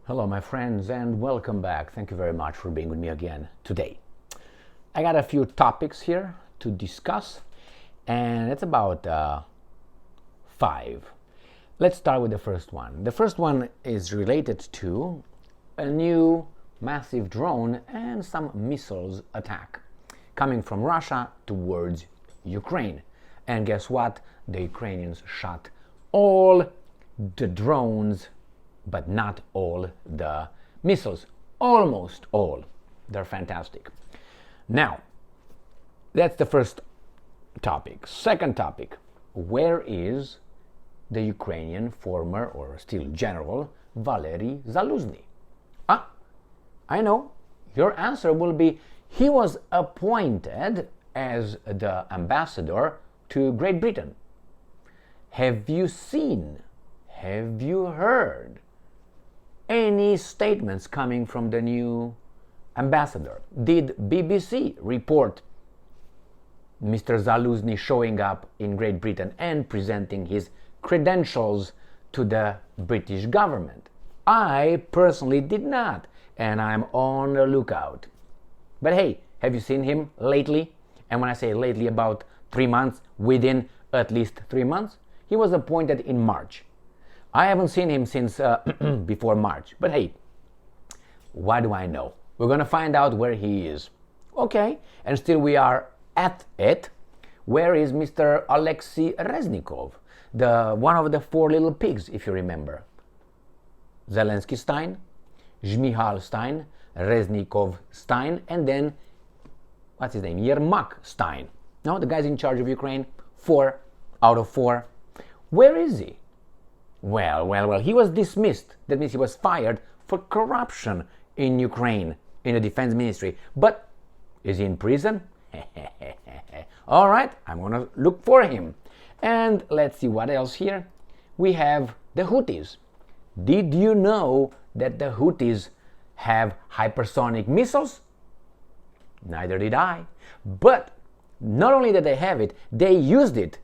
Hello, my friends, and welcome back. Thank you very much for being with me again today. I got a few topics here to discuss, and it's about five. Let's start with the first one. The first one is related to a new massive drone and some missiles attack coming from Russia towards Ukraine. And guess what? The Ukrainians shot all the drones, but not all the missiles. Almost all. They're fantastic. Now, that's the first topic. Second topic, where is the Ukrainian former or still general Valery Zaluzhny? I know, your answer will be he was appointed as the ambassador to Great Britain. Have you seen, have you heard any statements coming from the new ambassador? Did BBC report Mr. Zaluzhny showing up in Great Britain and presenting his credentials to the British government? I personally did not, and I'm on the lookout. But hey, have you seen him lately? And when I say lately, about 3 months, within at least 3 months. He was appointed in March. I haven't seen him since before March. But hey, what do I know? We're going to find out where he is. Okay, and still we are at it. Where is Mr. Alexei Reznikov? One of the four little pigs, if you remember. Zelensky Stein, Zmihal Stein, Reznikov Stein, and then, what's his name? Yermak Stein. No, the guy's in charge of Ukraine. 4 out of 4. Where is he? Well, he was dismissed. That means he was fired for corruption in Ukraine, in the defense ministry. But is he in prison? All right, I'm going to look for him. And let's see what else here. We have the Houthis. Did you know that the Houthis have hypersonic missiles? Neither did I. But not only did they have it, they used it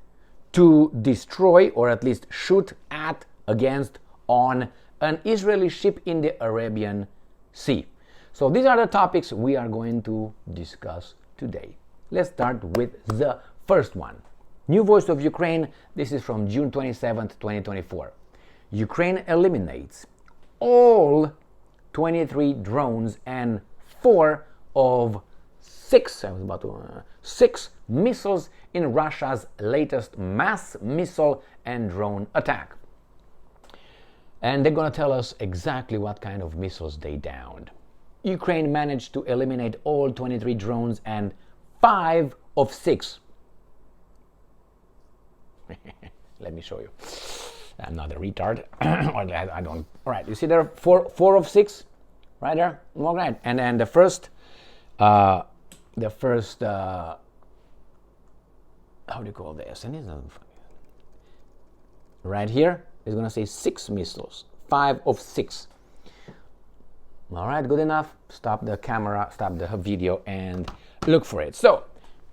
to destroy or at least shoot at, against, on an Israeli ship in the Arabian Sea. So these are the topics we are going to discuss today. Let's start with the first one. New Voice of Ukraine. This is from June 27th, 2024. Ukraine eliminates all 23 drones and 4 of 6 missiles in Russia's latest mass missile and drone attack. And they're going to tell us exactly what kind of missiles they downed. Ukraine managed to eliminate all 23 drones and 5 of 6. Let me show you. I'm not a retard. I don't. All right, you see there, 4 of 6, right there. All right, and then the first, how do you call this? And right here is going to say 6 missiles, 5 of 6. All right, good enough. Stop the camera, stop the video, and look for it. So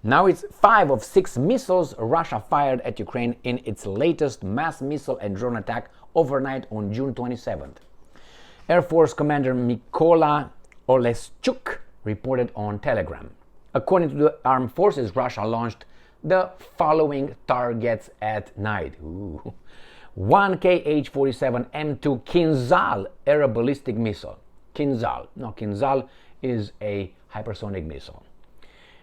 now it's 5 of 6 missiles Russia fired at Ukraine in its latest mass missile and drone attack overnight on June 27th. Air Force Commander Mykola Oleschuk reported on Telegram. According to the armed forces, Russia launched the following targets at night. Ooh. 1 Kh-47 M2 Kinzhal air ballistic missile. Kinzhal is a hypersonic missile.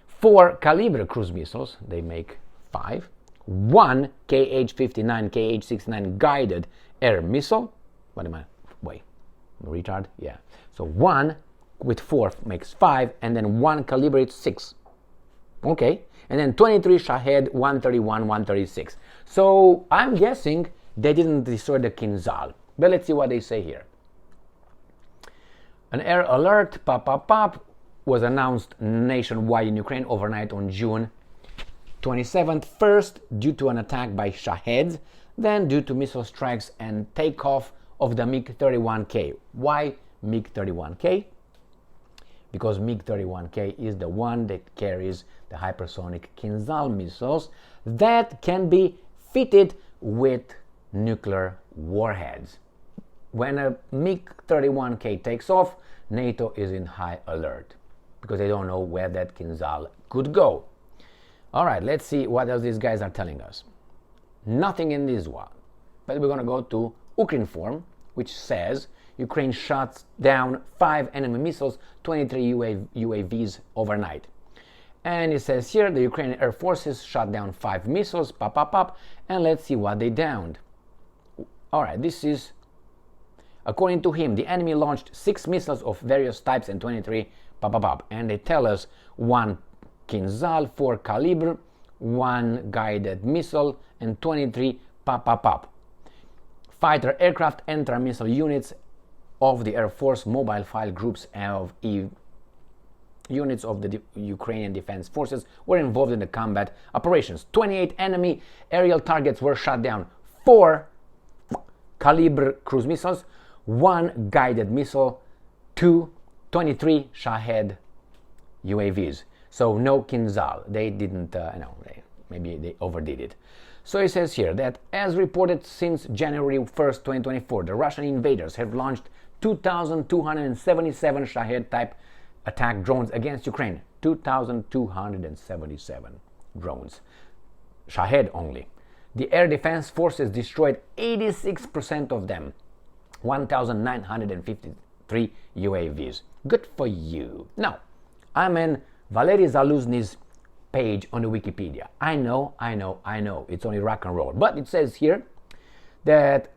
4 Calibre cruise missiles, they make 5. 1 Kh-59, Kh-69 guided air missile. What am I? Wait, I'm a retard? Yeah. So 1 with 4 makes 5, and then 1 Calibre 6. Okay. And then 23 Shahed 131, 136. So I'm guessing they didn't destroy the Kinzhal. But let's see what they say here. An air alert, was announced nationwide in Ukraine overnight on June 27th. First, due to an attack by Shaheds, then due to missile strikes and takeoff of the MiG-31K. Why MiG-31K? Because MiG-31K is the one that carries the hypersonic Kinzhal missiles that can be fitted with nuclear warheads. when a MiG-31K takes off, NATO is in high alert because they don't know where that Kinzhal could go. All right, let's see what else these guys are telling us. Nothing in this one, but we're going to go to Ukrinform, which says Ukraine shot down 5 enemy missiles, 23 UAVs overnight. And it says here the Ukrainian Air Forces shot down 5 missiles, and let's see what they downed. All right, this is, according to him, the enemy launched 6 missiles of various types and 23 and they tell us 1 Kinzhal, 4 Calibre, 1 guided missile, and 23 fighter aircraft, anti-missile units of the Air Force, mobile file groups of units of the Ukrainian Defense Forces were involved in the combat operations. 28 enemy aerial targets were shot down, 4 Calibre cruise missiles, 1 guided missile, 23 Shahed UAVs. So no Kinzhal. They didn't, maybe they overdid it. So it says here that as reported since January 1st, 2024, the Russian invaders have launched 2,277 Shahed type attack drones against Ukraine. 2,277 drones. Shahed only. The air defense forces destroyed 86% of them. 1,953 UAVs. Good for you. Now, I'm in Valery Zaluzhny's page on the Wikipedia. I know. It's only rock and roll. But it says here that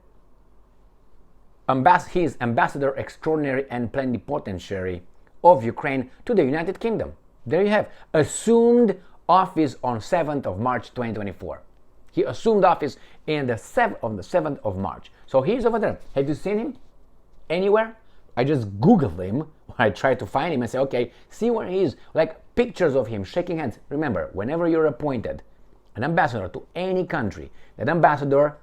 he is ambassador extraordinary and plenipotentiary of Ukraine to the United Kingdom. There you have. Assumed office on 7th of March 2024. He assumed office on the 7th of March. So he's over there. Have you seen him anywhere? I just Googled him. I tried to find him and say, okay, see where he is. Like pictures of him shaking hands. Remember, whenever you're appointed an ambassador to any country, that ambassador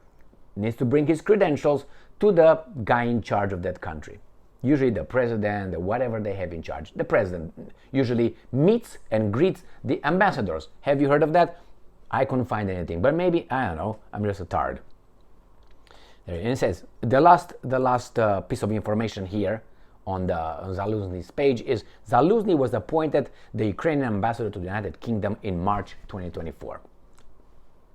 needs to bring his credentials to the guy in charge of that country. Usually the president, or whatever they have in charge. The president usually meets and greets the ambassadors. Have you heard of that? I couldn't find anything, but maybe, I don't know, I'm just a tard. And it says, the last piece of information here on the Zaluzhny's page is Zaluzhny was appointed the Ukrainian ambassador to the United Kingdom in March 2024.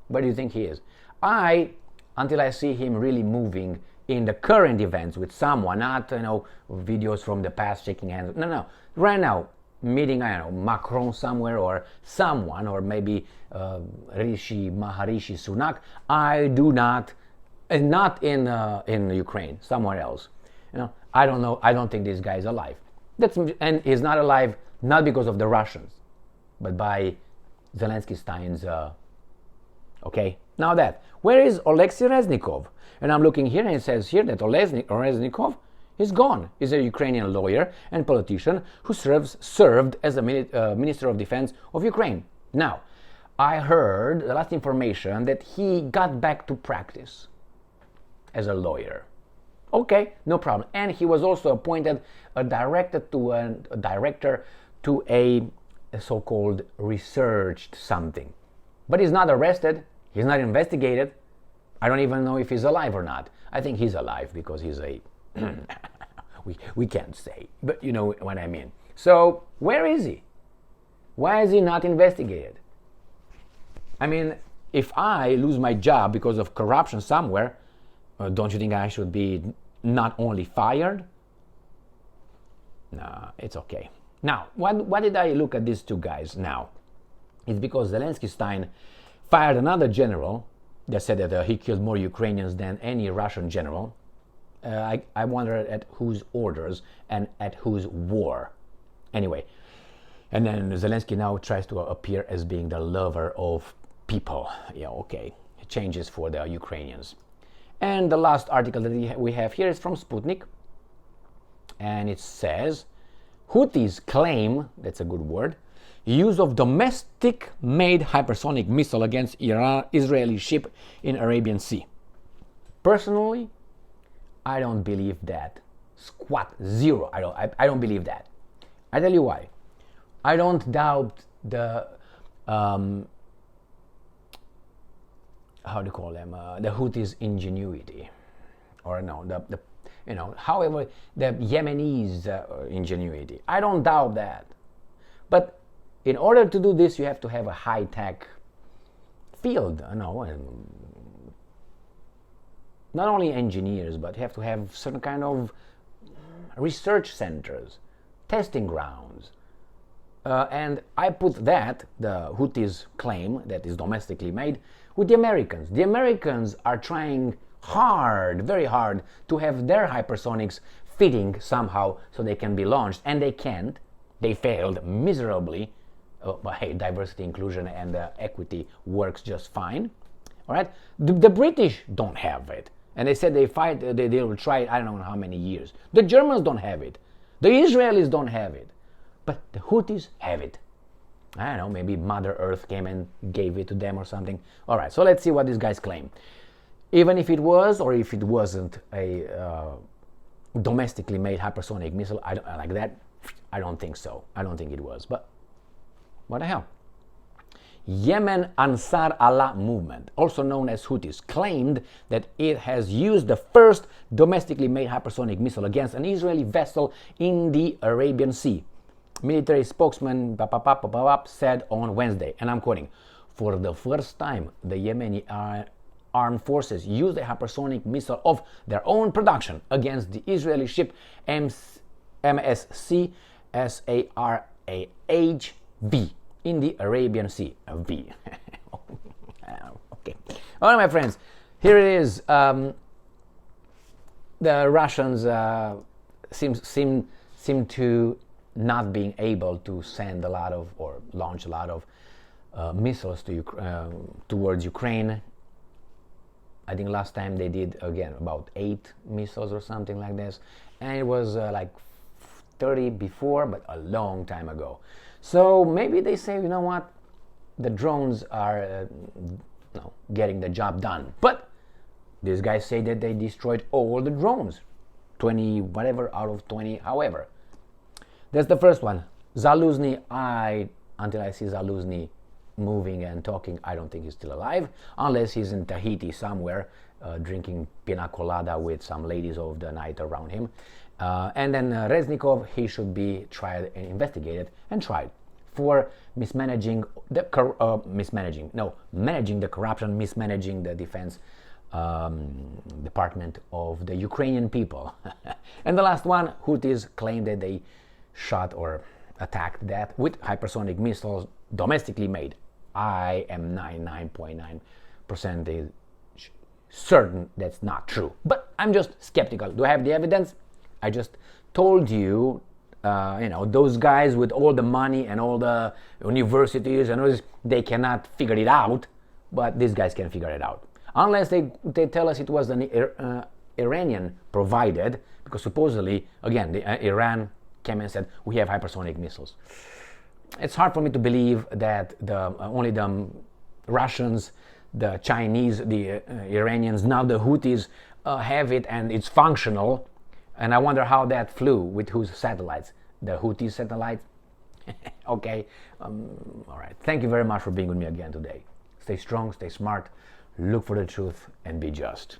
Where do you think he is? Until I see him really moving in the current events with someone, not, videos from the past shaking hands. No. Right now, meeting, Macron somewhere or someone, or maybe Maharishi Sunak. I do not, and not in Ukraine, somewhere else. I don't know. I don't think this guy is alive. And he's not alive not because of the Russians, but by Zelensky Stein's. Okay. Now where is Alexei Reznikov? And I'm looking here, and it says here that Reznikov is gone. He's a Ukrainian lawyer and politician who served as a Minister of Defense of Ukraine. Now, I heard the last information that he got back to practice as a lawyer. Okay, no problem. And he was also appointed a director to a so-called researched something. But he's not arrested. He's not investigated. I don't even know if he's alive or not. I think he's alive because he's a... we can't say, but you know what I mean. So, where is he? Why is he not investigated? I mean, if I lose my job because of corruption somewhere, don't you think I should be not only fired? No, it's okay. Now, why did I look at these two guys now? It's because Zelensky Stein fired another general that said that he killed more Ukrainians than any Russian general. I wonder at whose orders and at whose war. Anyway, and then Zelensky now tries to appear as being the lover of people. Yeah, okay. It changes for the Ukrainians. And the last article that we have here is from Sputnik. And it says, Houthis claim, that's a good word, use of domestic-made hypersonic missile against Israeli ship in Arabian Sea. Personally, I don't believe that. Squat, zero. I don't believe that. I tell you why. I don't doubt the how do you call them? The Houthis' ingenuity, or no, however, the Yemenis' ingenuity. I don't doubt that. But in order to do this, you have to have a high-tech field, and not only engineers, but you have to have certain kind of research centers, testing grounds. And I put that, the Houthis' claim that is domestically made, with the Americans. The Americans are trying hard, very hard, to have their hypersonics fitting somehow so they can be launched, and they can't. They failed miserably. But hey, diversity, inclusion, and equity works just fine. All right, the British don't have it, and they said they will try it. I don't know how many years. The Germans don't have it. The Israelis don't have it, but the Houthis have it. I don't know, maybe Mother Earth came and gave it to them or something. All right, so let's see what these guys claim. Even if it was or if it wasn't a domestically made hypersonic missile, I don't like that. I don't think so. I don't think it was, but what the hell? Yemen Ansar Allah movement, also known as Houthis, claimed that it has used the first domestically made hypersonic missile against an Israeli vessel in the Arabian Sea. Military spokesman said on Wednesday, and I'm quoting, "For the first time, the Yemeni armed forces used a hypersonic missile of their own production against the Israeli ship MSC SARAH-V in the Arabian Sea." V. Okay. All right, my friends. Here it is. The Russians seem to not being able to send a lot of or launch a lot of missiles towards Ukraine. I think last time they did again about 8 missiles or something like this, and it was like 30 before, but a long time ago. So maybe they say, you know what, the drones are getting the job done. But these guys say that they destroyed all the drones, 20 whatever out of 20, however. That's the first one. Zaluzhny, until I see Zaluzhny moving and talking, I don't think he's still alive, unless he's in Tahiti somewhere, drinking pina colada with some ladies of the night around him. And then Reznikov, he should be tried and investigated and tried for managing the corruption, mismanaging the defense department of the Ukrainian people. And the last one, Houthis claim that they shot or attacked that with hypersonic missiles domestically made. I am 99.9% certain that's not true, but I'm just skeptical. Do I have the evidence? I just told you, those guys with all the money and all the universities and all this, they cannot figure it out, but these guys can figure it out. Unless they tell us it was an Iranian provided, because supposedly, again, Iran came and said, we have hypersonic missiles. It's hard for me to believe that only the Russians, the Chinese, the Iranians, now the Houthis have it and it's functional. And I wonder how that flew, with whose satellites? The Houthi satellites? Okay. All right. Thank you very much for being with me again today. Stay strong, stay smart, look for the truth, and be just.